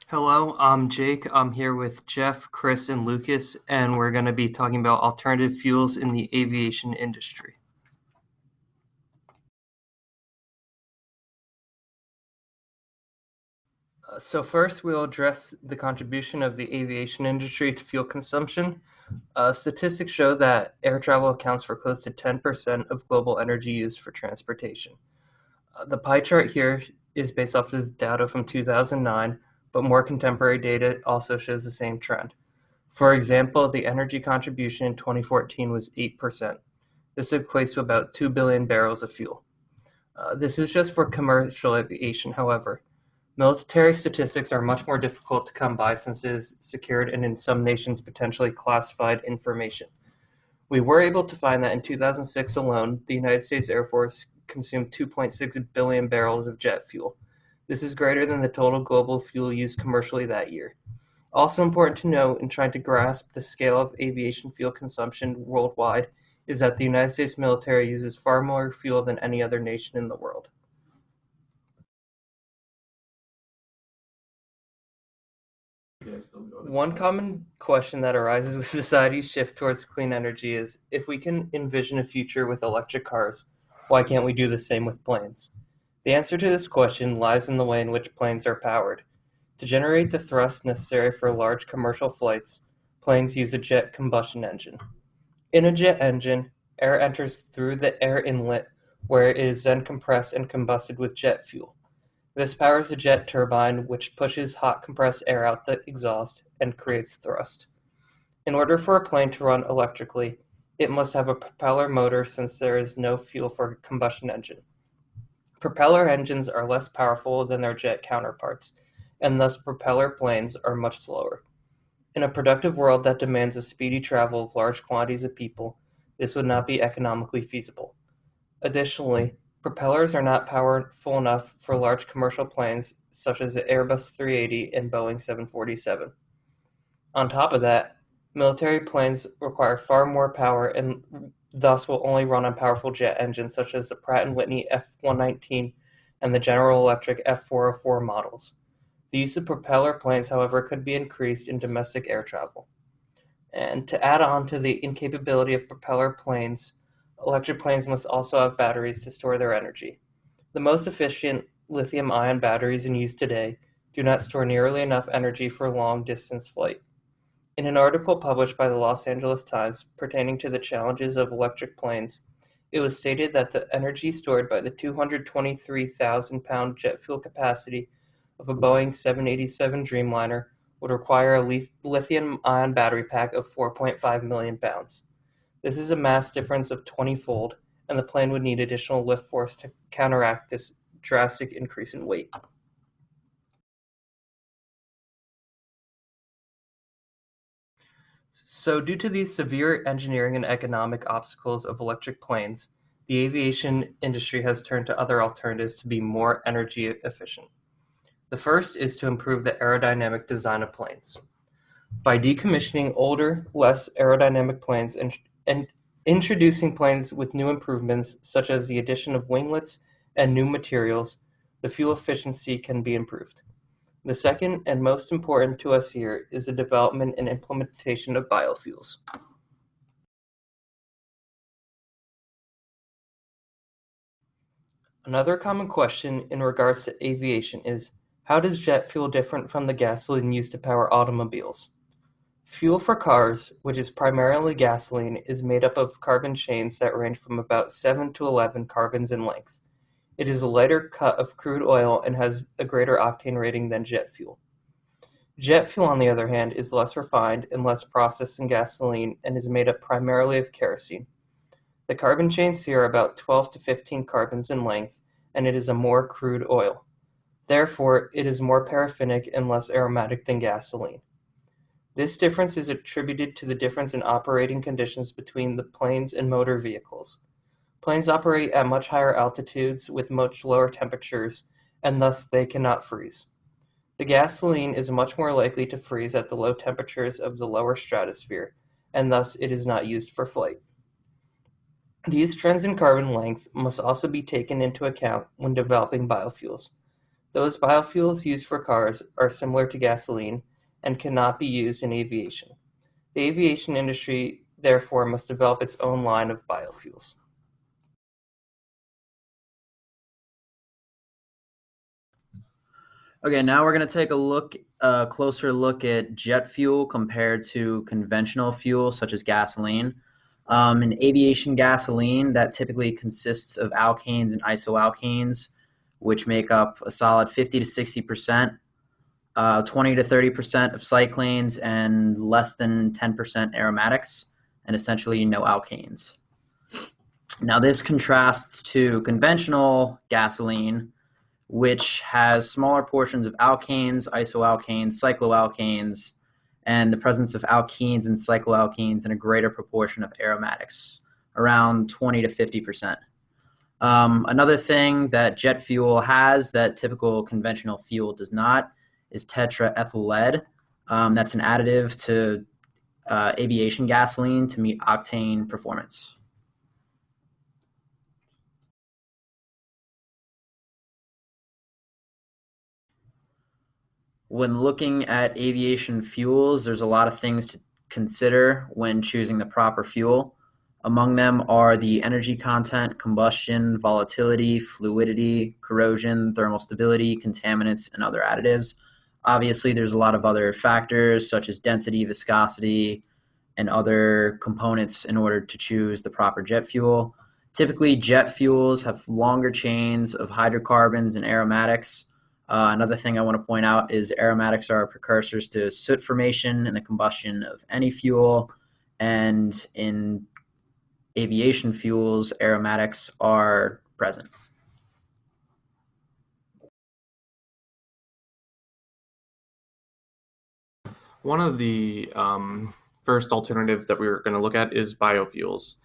Hello, I'm Jake. I'm here with Jeff, Chris, and Lucas, and we're going to be talking about alternative fuels in the aviation industry. So first, we'll address the contribution of the aviation industry to fuel consumption. Statistics show that air travel accounts for close to 10% of global energy used for transportation. The pie chart here is based off of data from 2009, but more contemporary data also shows the same trend. For example, the energy contribution in 2014 was 8%. This equates to about 2 billion barrels of fuel. This is just for commercial aviation, however. Military statistics are much more difficult to come by since it is secured and in some nations potentially classified information. We were able to find that in 2006 alone, the United States Air Force consumed 2.6 billion barrels of jet fuel. This is greater than the total global fuel used commercially that year. Also important to note in trying to grasp the scale of aviation fuel consumption worldwide is that the United States military uses far more fuel than any other nation in the world. One common question that arises with society's shift towards clean energy is if we can envision a future with electric cars, why can't we do the same with planes? The answer to this question lies in the way in which planes are powered. To generate the thrust necessary for large commercial flights, planes use a jet combustion engine. In a jet engine, air enters through the air inlet where it is then compressed and combusted with jet fuel. This powers the jet turbine, which pushes hot compressed air out the exhaust and creates thrust. In order for a plane to run electrically, it must have a propeller motor since there is no fuel for a combustion engine. Propeller engines are less powerful than their jet counterparts, and thus propeller planes are much slower. In a productive world that demands a speedy travel of large quantities of people, this would not be economically feasible. Additionally, propellers are not powerful enough for large commercial planes such as the Airbus 380 and Boeing 747. On top of that, military planes require far more power and thus will only run on powerful jet engines such as the Pratt & Whitney F119 and the General Electric F404 models. The use of propeller planes, however, could be increased in domestic air travel. And to add on to the incapability of propeller planes, electric planes must also have batteries to store their energy. The most efficient lithium-ion batteries in use today do not store nearly enough energy for long-distance flight. In an article published by the Los Angeles Times pertaining to the challenges of electric planes, it was stated that the energy stored by the 223,000-pound jet fuel capacity of a Boeing 787 Dreamliner would require a lithium-ion battery pack of 4.5 million pounds. This is a mass difference of 20-fold, and the plane would need additional lift force to counteract this drastic increase in weight. So due to these severe engineering and economic obstacles of electric planes, the aviation industry has turned to other alternatives to be more energy efficient. The first is to improve the aerodynamic design of planes. By decommissioning older, less aerodynamic planes and introducing planes with new improvements, such as the addition of winglets and new materials, the fuel efficiency can be improved. The second and most important to us here is the development and implementation of biofuels. Another common question in regards to aviation is, how does jet fuel different from the gasoline used to power automobiles? Fuel for cars, which is primarily gasoline, is made up of carbon chains that range from about 7 to 11 carbons in length. It is a lighter cut of crude oil and has a greater octane rating than jet fuel. Jet fuel, on the other hand, is less refined and less processed than gasoline and is made up primarily of kerosene. The carbon chains here are about 12 to 15 carbons in length, and it is a more crude oil. Therefore, it is more paraffinic and less aromatic than gasoline. This difference is attributed to the difference in operating conditions between the planes and motor vehicles. Planes operate at much higher altitudes with much lower temperatures, and thus they cannot freeze. The gasoline is much more likely to freeze at the low temperatures of the lower stratosphere, and thus it is not used for flight. These trends in carbon length must also be taken into account when developing biofuels. Those biofuels used for cars are similar to gasoline and cannot be used in aviation. The aviation industry, therefore, must develop its own line of biofuels. Okay, now we're going to take a closer look at jet fuel compared to conventional fuel, such as gasoline. In aviation gasoline, that typically consists of alkanes and isoalkanes, which make up a solid 50 to 60%, 20 to 30% of cyclanes, and less than 10% aromatics, and essentially no alkanes. Now, this contrasts to conventional gasoline, which has smaller portions of alkanes, isoalkanes, cycloalkanes, and the presence of alkenes and cycloalkenes in a greater proportion of aromatics, around 20 to 50%. Another thing that jet fuel has that typical conventional fuel does not is tetraethyl lead. That's an additive to aviation gasoline to meet octane performance. When looking at aviation fuels, there's a lot of things to consider when choosing the proper fuel. Among them are the energy content, combustion, volatility, fluidity, corrosion, thermal stability, contaminants, and other additives. Obviously, there's a lot of other factors such as density, viscosity, and other components in order to choose the proper jet fuel. Typically, jet fuels have longer chains of hydrocarbons and aromatics. Another thing I want to point out is aromatics are precursors to soot formation in the combustion of any fuel, and in aviation fuels, aromatics are present. One of the first alternatives that we're going to look at is biofuels.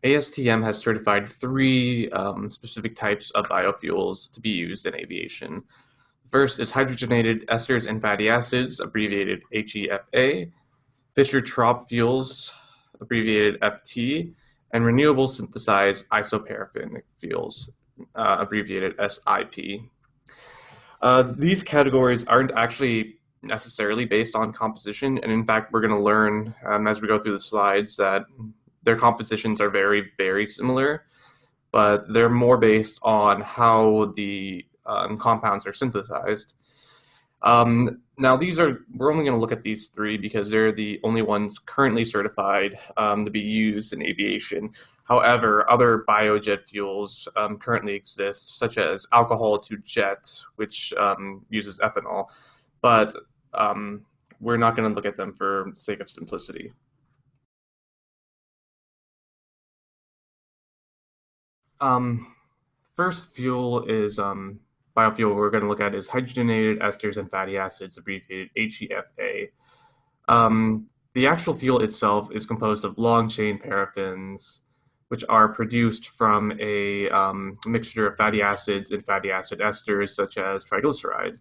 ASTM has certified three specific types of biofuels to be used in aviation. First is hydrogenated esters and fatty acids, abbreviated HEFA, Fischer-Tropsch fuels, abbreviated FT, and renewable synthesized isoparaffinic fuels, abbreviated SIP. These categories aren't actually necessarily based on composition, and in fact, we're going to learn as we go through the slides that their compositions are very, very similar, but they're more based on how the compounds are synthesized. Now, we're only going to look at these three because they're the only ones currently certified to be used in aviation. However, other biojet fuels currently exist, such as alcohol to jet, which uses ethanol, but we're not going to look at them for the sake of simplicity. First fuel is biofuel we're going to look at is hydrogenated esters and fatty acids, abbreviated HEFA. The actual fuel itself is composed of long-chain paraffins, which are produced from a mixture of fatty acids and fatty acid esters, such as triglyceride.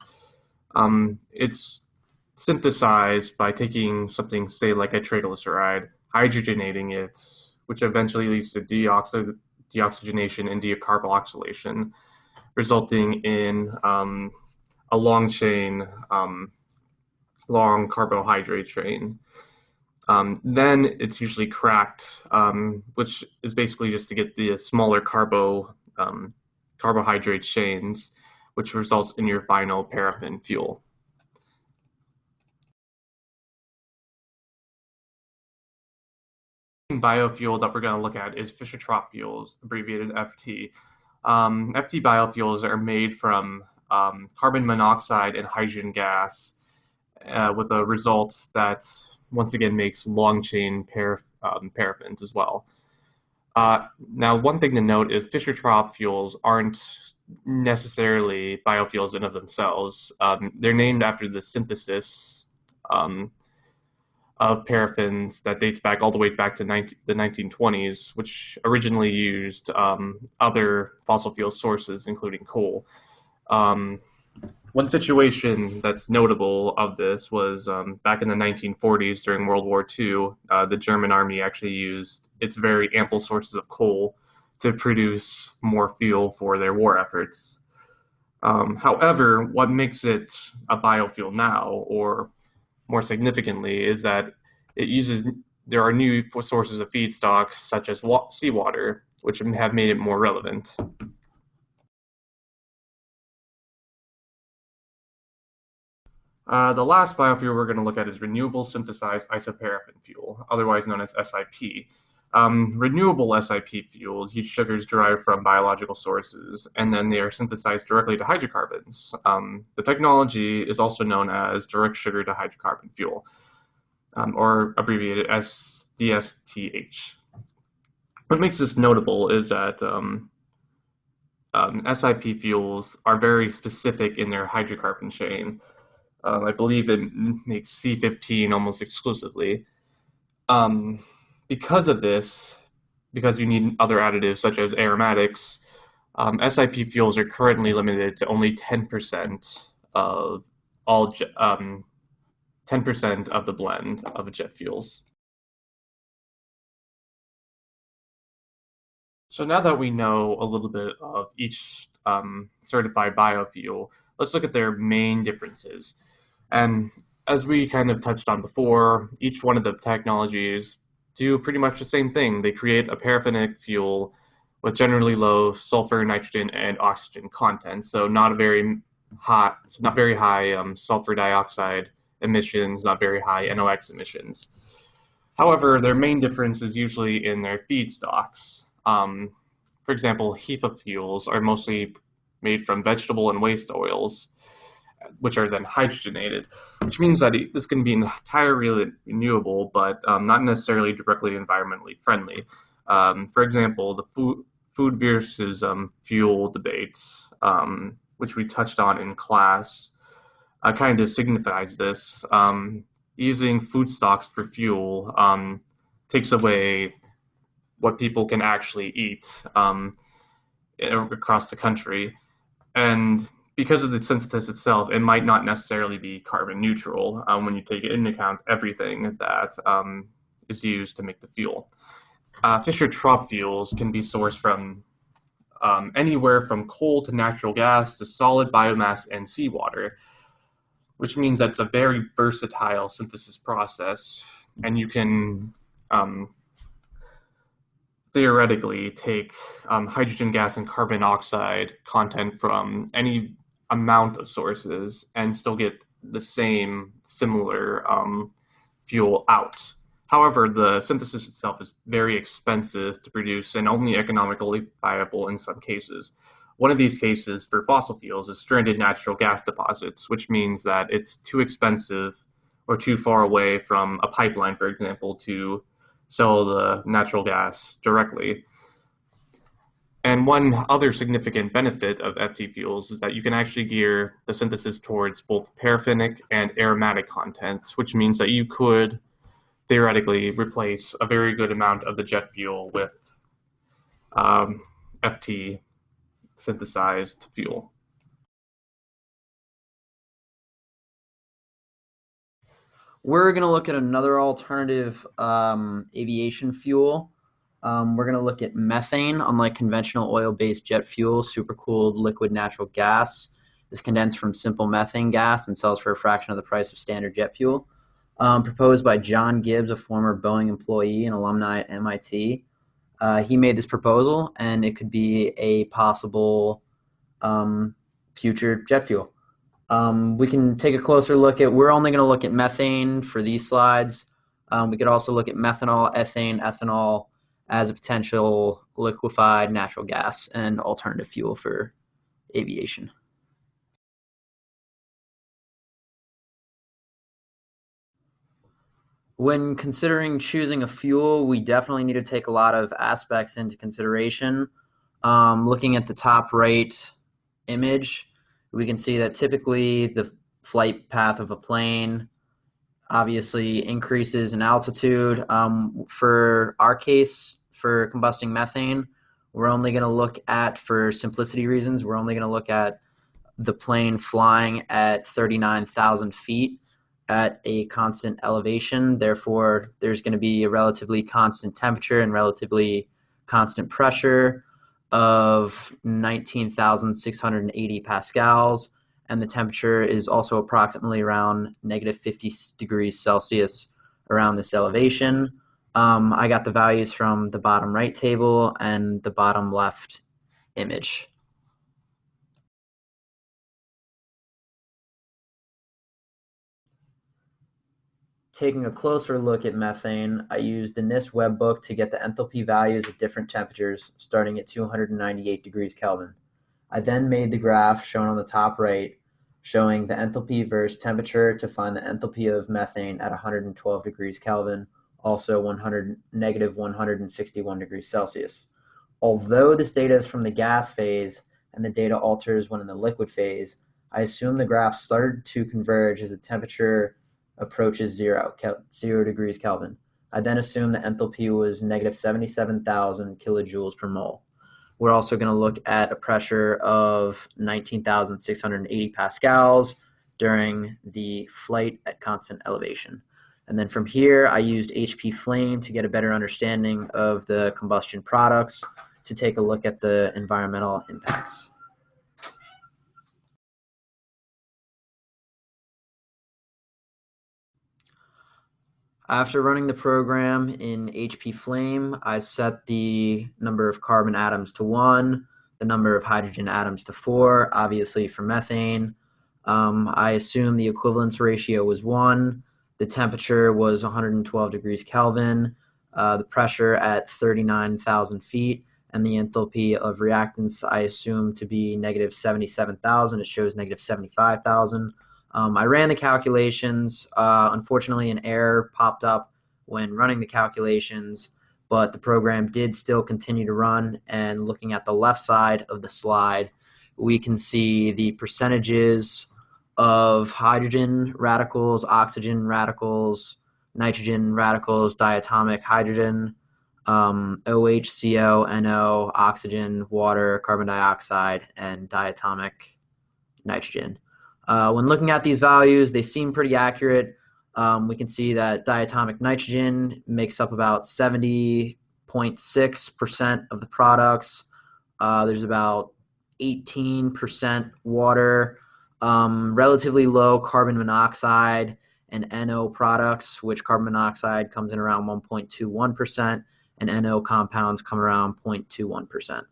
It's synthesized by taking something, say, like a triglyceride, hydrogenating it, which eventually leads to deoxygenation and decarboxylation, resulting in a long chain, long carbohydrate chain. Then it's usually cracked, which is basically just to get the smaller carbohydrate chains, which results in your final paraffin fuel. Biofuel that we're going to look at is Fischer-Tropsch fuels, abbreviated FT. FT biofuels are made from carbon monoxide and hydrogen gas, with a result that once again makes long-chain paraffins as well. Now, one thing to note is Fischer-Tropsch fuels aren't necessarily biofuels in of themselves. They're named after the synthesis of paraffins that dates back all the way back to the 1920s, which originally used other fossil fuel sources, including coal. One situation that's notable of this was back in the 1940s during World War II, the German army actually used its very ample sources of coal to produce more fuel for their war efforts. However, what makes it a biofuel now, or more significantly, is that it uses there are new sources of feedstock such as seawater, which have made it more relevant. The last biofuel we're going to look at is renewable synthesized isoparaffin fuel, otherwise known as SIP. Renewable SIP fuels use sugars derived from biological sources, and then they are synthesized directly to hydrocarbons. The technology is also known as direct sugar to hydrocarbon fuel, or abbreviated as DSTH. What makes this notable is that SIP fuels are very specific in their hydrocarbon chain. I believe it makes C15 almost exclusively. Um, because of this, because you need other additives such as aromatics, SIP fuels are currently limited to only 10% of all 10% of the blend of jet fuels. So now that we know a little bit of each certified biofuel, let's look at their main differences. And as we kind of touched on before, each one of the technologies do pretty much the same thing. They create a paraffinic fuel with generally low sulfur, nitrogen, and oxygen content. So not very high sulfur dioxide emissions, not very high NOx emissions. However, their main difference is usually in their feedstocks. For example, HEFA fuels are mostly made from vegetable and waste oils, which are then hydrogenated, which means that this can be entirely renewable, but not necessarily directly environmentally friendly. For example, the food versus fuel debates, which we touched on in class, kind of signifies this. Using food stocks for fuel takes away what people can actually eat across the country. And because of the synthesis itself, it might not necessarily be carbon neutral when you take into account everything that is used to make the fuel. Fischer-Tropsch fuels can be sourced from anywhere from coal to natural gas to solid biomass and seawater, which means that's a very versatile synthesis process, and you can theoretically take hydrogen gas and carbon oxide content from any amount of sources and still get the same similar fuel out. However, the synthesis itself is very expensive to produce and only economically viable in some cases. One of these cases for fossil fuels is stranded natural gas deposits, which means that it's too expensive or too far away from a pipeline, for example, to sell the natural gas directly. And one other significant benefit of FT fuels is that you can actually gear the synthesis towards both paraffinic and aromatic content, which means that you could theoretically replace a very good amount of the jet fuel with FT synthesized fuel. We're going to look at another alternative aviation fuel. We're going to look at methane. Unlike conventional oil-based jet fuel, supercooled liquid natural gas is condensed from simple methane gas and sells for a fraction of the price of standard jet fuel. Proposed by John Gibbs, a former Boeing employee and alumni at MIT. He made this proposal, and it could be a possible future jet fuel. We can take a closer look at, we're only going to look at methane for these slides. We could also look at methanol, ethane, ethanol as a potential liquefied natural gas and alternative fuel for aviation. When considering choosing a fuel, we definitely need to take a lot of aspects into consideration. Looking at the top right image, we can see that typically the flight path of a plane obviously increases in altitude. For our case, for combusting methane, we're only going to look at, for simplicity reasons, we're only going to look at the plane flying at 39,000 feet at a constant elevation. Therefore, there's going to be a relatively constant temperature and relatively constant pressure. of 19,680 pascals, and the temperature is also approximately around negative 50 degrees Celsius around this elevation. I got the values from the bottom right table and the bottom left image. Taking a closer look at methane, I used the NIST webbook to get the enthalpy values at different temperatures, starting at 298 degrees Kelvin. I then made the graph shown on the top right, showing the enthalpy versus temperature to find the enthalpy of methane at 112 degrees Kelvin, also negative 161 degrees Celsius. Although this data is from the gas phase and the data alters when in the liquid phase, I assume the graph started to converge as the temperature approaches 0 degrees Kelvin. I then assume the enthalpy was negative 77,000 kilojoules per mole. We're also going to look at a pressure of 19,680 pascals during the flight at constant elevation. And then from here, I used HP Flame to get a better understanding of the combustion products to take a look at the environmental impacts. After running the program in HP Flame, I set the number of carbon atoms to 1, the number of hydrogen atoms to 4, obviously for methane. I assumed the equivalence ratio was 1. The temperature was 112 degrees Kelvin, the pressure at 39,000 feet, and the enthalpy of reactants I assumed to be negative 77,000. It shows negative 75,000. I ran the calculations. Unfortunately, an error popped up when running the calculations, but the program did still continue to run. And looking at the left side of the slide, we can see the percentages of hydrogen radicals, oxygen radicals, nitrogen radicals, diatomic hydrogen, OH, CO, NO, oxygen, water, carbon dioxide, and diatomic nitrogen. When looking at these values, they seem pretty accurate. We can see that diatomic nitrogen makes up about 70.6% of the products. There's about 18% water, relatively low carbon monoxide and NO products, which carbon monoxide comes in around 1.21%, and NO compounds come around 0.21%.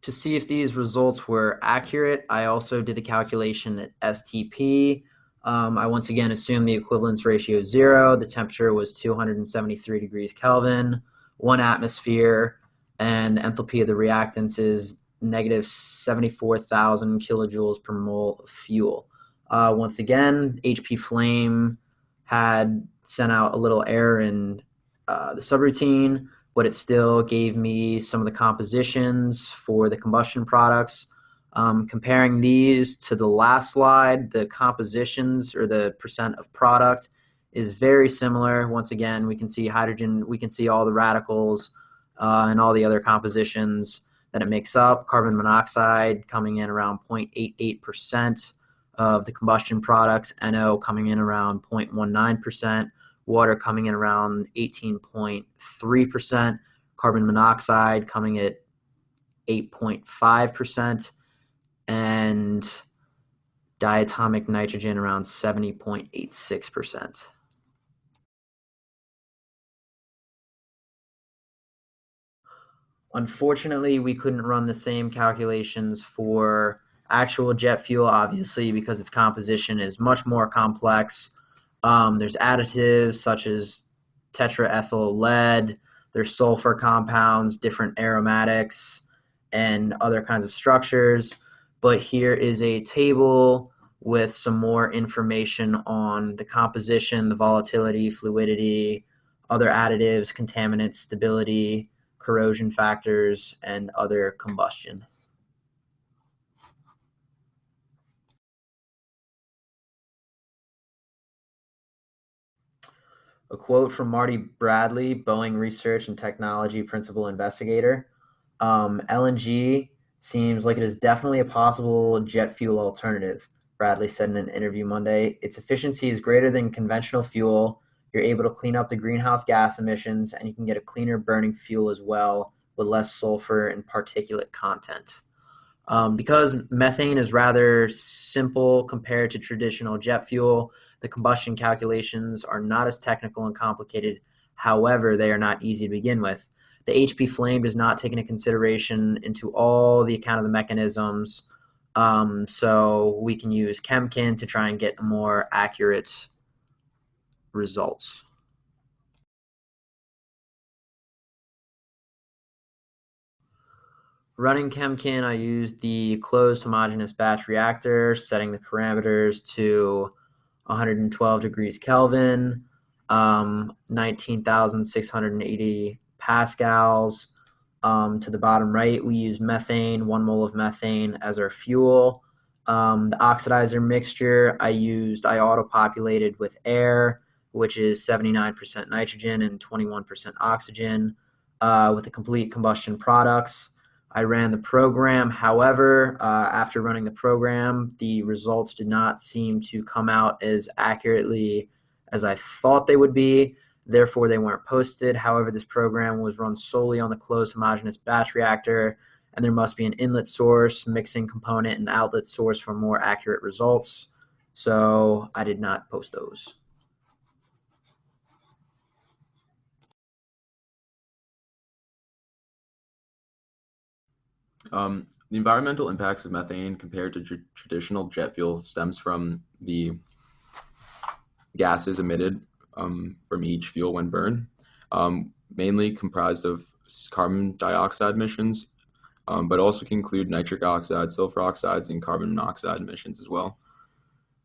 To see if these results were accurate, I also did the calculation at STP. I once again assumed the equivalence ratio is 0. The temperature was 273 degrees Kelvin, 1 atmosphere, and the enthalpy of the reactants is negative 74,000 kilojoules per mole of fuel. Once again, HP Flame had sent out a little error in the subroutine, but it still gave me some of the compositions for the combustion products. Comparing these to the last slide, the compositions or the percent of product is very similar. Once again, we can see hydrogen, we can see all the radicals and all the other compositions that it makes up. Carbon monoxide coming in around 0.88% of the combustion products, NO coming in around 0.19%, water coming in around 18.3%, carbon monoxide coming at 8.5%, and diatomic nitrogen around 70.86%. Unfortunately, we couldn't run the same calculations for actual jet fuel, obviously, because its composition is much more complex. There's additives such as tetraethyl lead, there's sulfur compounds, different aromatics, and other kinds of structures. But here is a table with some more information on the composition, the volatility, fluidity, other additives, contaminants, stability, corrosion factors, and other combustion. A quote from Marty Bradley, Boeing Research and Technology Principal Investigator. LNG seems like it is definitely a possible jet fuel alternative, Bradley said in an interview Monday. Its efficiency is greater than conventional fuel. you're able to clean up the greenhouse gas emissions, and you can get a cleaner burning fuel as well with less sulfur and particulate content. Because methane is rather simple compared to traditional jet fuel, the combustion calculations are not as technical and complicated. However, they are not easy to begin with. The HP flame does not take into consideration into all the account of the mechanisms, so we can use Chemkin to try and get more accurate results. Running Chemkin, I used the closed homogeneous batch reactor, setting the parameters to 112 degrees Kelvin, 19,680 pascals. To the bottom right, we use methane, 1 mole of methane as our fuel. The oxidizer mixture I auto-populated with air, which is 79% nitrogen and 21% oxygen, with the complete combustion products. I ran the program. However, after running the program, the results did not seem to come out as accurately as I thought they would be. Therefore, they weren't posted. However, this program was run solely on the closed homogeneous batch reactor, and there must be an inlet source, mixing component, and outlet source for more accurate results. So I did not post those. The environmental impacts of methane compared to traditional jet fuel stems from the gases emitted from each fuel when burned, mainly comprised of carbon dioxide emissions, but also can include nitric oxide, sulfur oxides, and carbon monoxide emissions as well.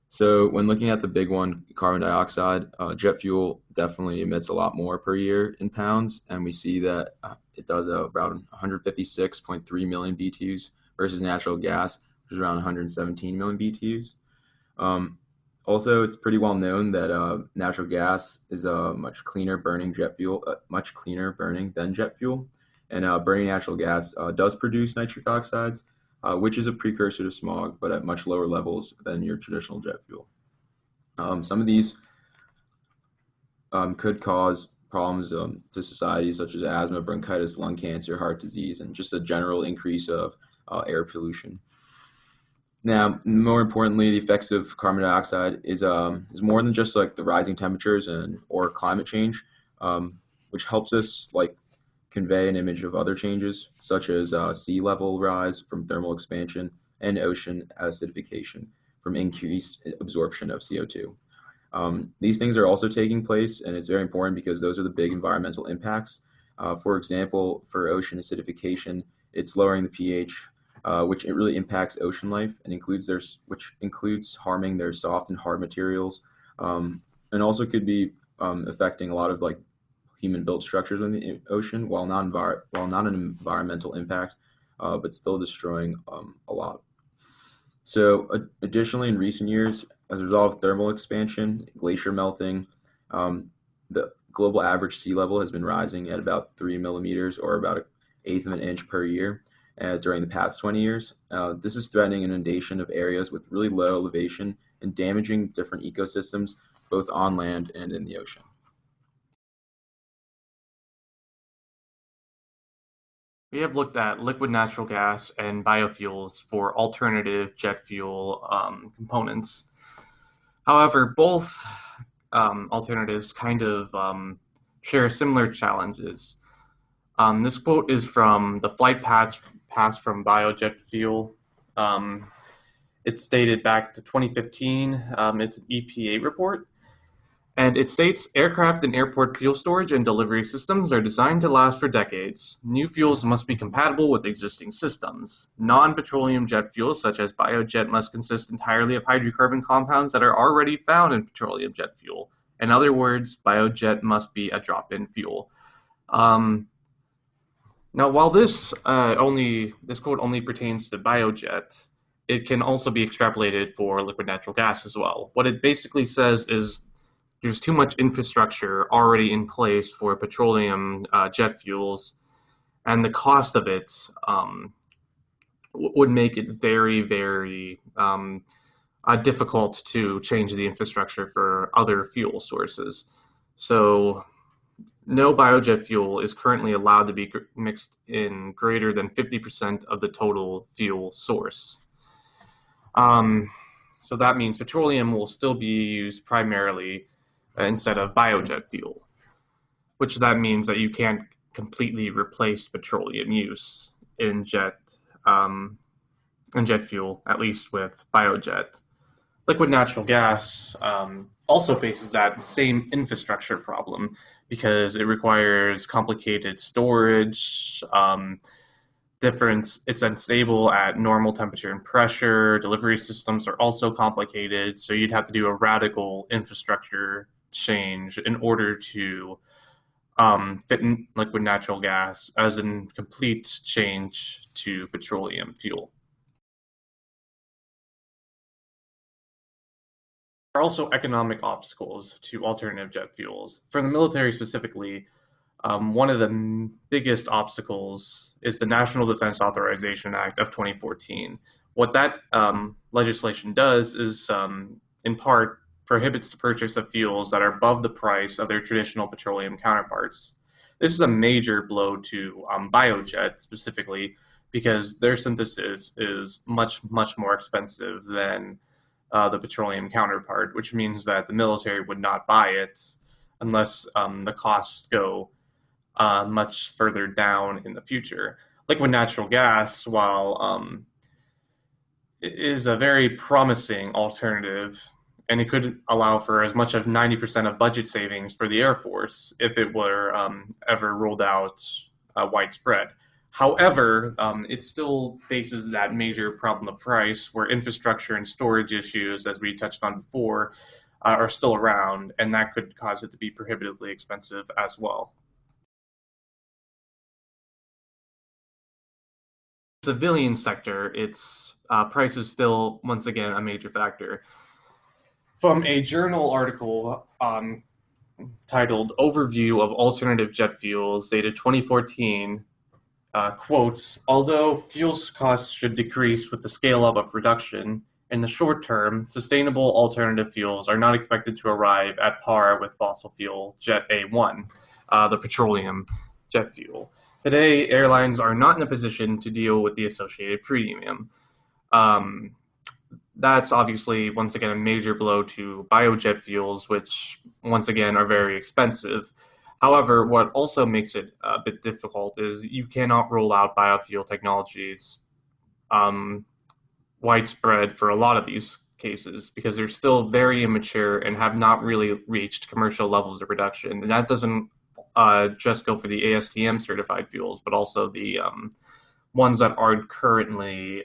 So when looking at the big one, carbon dioxide, jet fuel definitely emits a lot more per year in pounds, and we see that it does around 156.3 million BTUs versus natural gas, which is around 117 million BTUs. Also, it's pretty well known that natural gas is a much cleaner burning jet fuel, much cleaner burning than jet fuel, and burning natural gas does produce nitric oxides, which is a precursor to smog, but at much lower levels than your traditional jet fuel. Some of these could cause problems to society, such as asthma, bronchitis, lung cancer, heart disease, and just a general increase of air pollution. Now, more importantly, the effects of carbon dioxide is more than just like the rising temperatures or climate change, which helps us like convey an image of other changes, such as sea level rise from thermal expansion and ocean acidification from increased absorption of CO2. These things are also taking place, and it's very important because those are the big environmental impacts. For example, for ocean acidification, it's lowering the pH, which it really impacts ocean life and which includes harming their soft and hard materials, and also could be affecting a lot of like human-built structures in the ocean, while not an environmental impact, but still destroying a lot. So, additionally, in recent years, as a result of thermal expansion, glacier melting, the global average sea level has been rising at about 3 millimeters, or about an eighth of an inch per year, during the past 20 years. This is threatening inundation of areas with really low elevation and damaging different ecosystems, both on land and in the ocean. We have looked at liquid natural gas and biofuels for alternative jet fuel components. However, both alternatives kind of share similar challenges. This quote is from the flight path from biojet fuel. It's dated back to 2015. It's an EPA report. And it states, aircraft and airport fuel storage and delivery systems are designed to last for decades. New fuels must be compatible with existing systems. Non-petroleum jet fuels, such as biojet, must consist entirely of hydrocarbon compounds that are already found in petroleum jet fuel. In other words, biojet must be a drop-in fuel. Now, while this quote only pertains to biojet, it can also be extrapolated for liquid natural gas as well. What it basically says is there's too much infrastructure already in place for petroleum jet fuels, and the cost of it would make it very, very difficult to change the infrastructure for other fuel sources. So no biojet fuel is currently allowed to be mixed in greater than 50% of the total fuel source. So that means petroleum will still be used primarily instead of biojet fuel, which that means that you can't completely replace petroleum use in um, jet fuel, at least with biojet. Liquid natural gas also faces that same infrastructure problem because it requires complicated storage. It's unstable at normal temperature and pressure. Delivery systems are also complicated, so you'd have to do a radical infrastructure change in order to fit in liquid natural gas as a complete change to petroleum fuel. There are also economic obstacles to alternative jet fuels. For the military specifically, one of the biggest obstacles is the National Defense Authorization Act of 2014. What that legislation does is, in part, prohibits the purchase of fuels that are above the price of their traditional petroleum counterparts. This is a major blow to biojet specifically because their synthesis is much, much more expensive than the petroleum counterpart, which means that the military would not buy it unless the costs go much further down in the future. Liquid natural gas, while is a very promising alternative, and it could allow for as much as 90% of budget savings for the Air Force if it were ever rolled out widespread. However, it still faces that major problem of price where infrastructure and storage issues, as we touched on before, are still around, and that could cause it to be prohibitively expensive as well. Civilian sector, its price is still, once again, a major factor. From a journal article titled Overview of Alternative Jet Fuels, dated 2014, quotes, although fuels costs should decrease with the scale up of reduction, in the short term, sustainable alternative fuels are not expected to arrive at par with fossil fuel Jet A1, the petroleum jet fuel. Today, airlines are not in a position to deal with the associated premium. That's obviously, once again, a major blow to biojet fuels, which, once again, are very expensive. However, what also makes it a bit difficult is you cannot roll out biofuel technologies widespread for a lot of these cases because they're still very immature and have not really reached commercial levels of reduction. And that doesn't just go for the ASTM certified fuels, but also the ones that aren't currently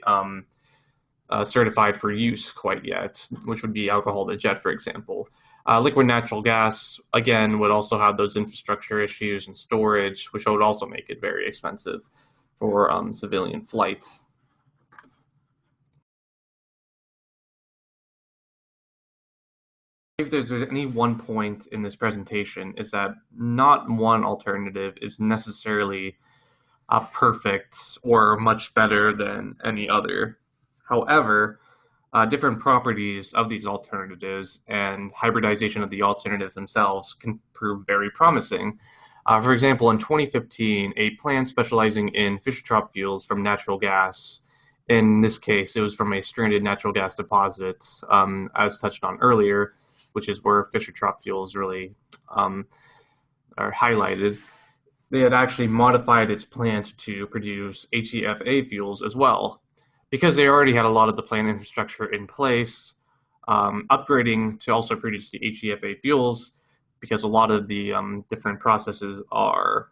certified for use quite yet, which would be alcohol to jet, for example. Liquid natural gas, again, would also have those infrastructure issues and storage, which would also make it very expensive for civilian flights. If there's any one point in this presentation is that not one alternative is necessarily perfect or much better than any other. However, different properties of these alternatives and hybridization of the alternatives themselves can prove very promising. For example, in 2015, a plant specializing in Fischer-Tropsch fuels from natural gas, in this case, it was from a stranded natural gas deposit, as touched on earlier, which is where Fischer-Tropsch fuels really are highlighted. They had actually modified its plant to produce HEFA fuels as well. Because they already had a lot of the plant infrastructure in place, upgrading to also produce the HEFA fuels, because a lot of the different processes are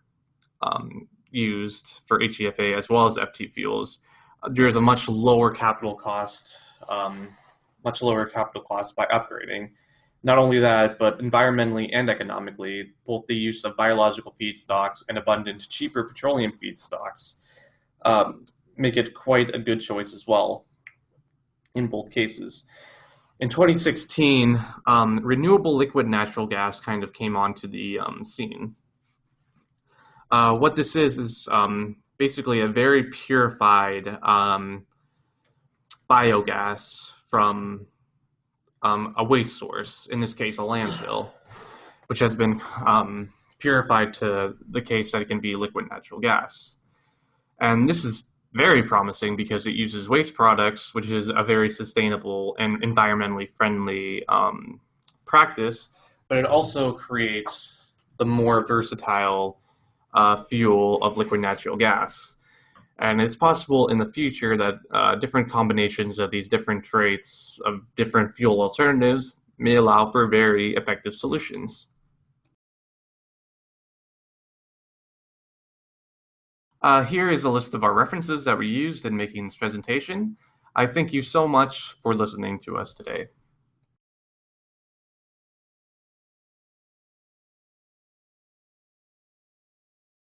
used for HEFA as well as FT fuels. There's a much lower capital cost by upgrading. Not only that, but environmentally and economically, both the use of biological feedstocks and abundant, cheaper petroleum feedstocks make it quite a good choice as well in both cases. In 2016, renewable liquid natural gas kind of came onto the scene. What this is basically a very purified biogas from a waste source, in this case a landfill. which has been purified to the case that it can be liquid natural gas. And this is very promising because it uses waste products, which is a very sustainable and environmentally friendly practice, but it also creates the more versatile fuel of liquid natural gas. And it's possible in the future that different combinations of these different traits of different fuel alternatives may allow for very effective solutions. Here is a list of our references that we used in making this presentation. I thank you so much for listening to us today.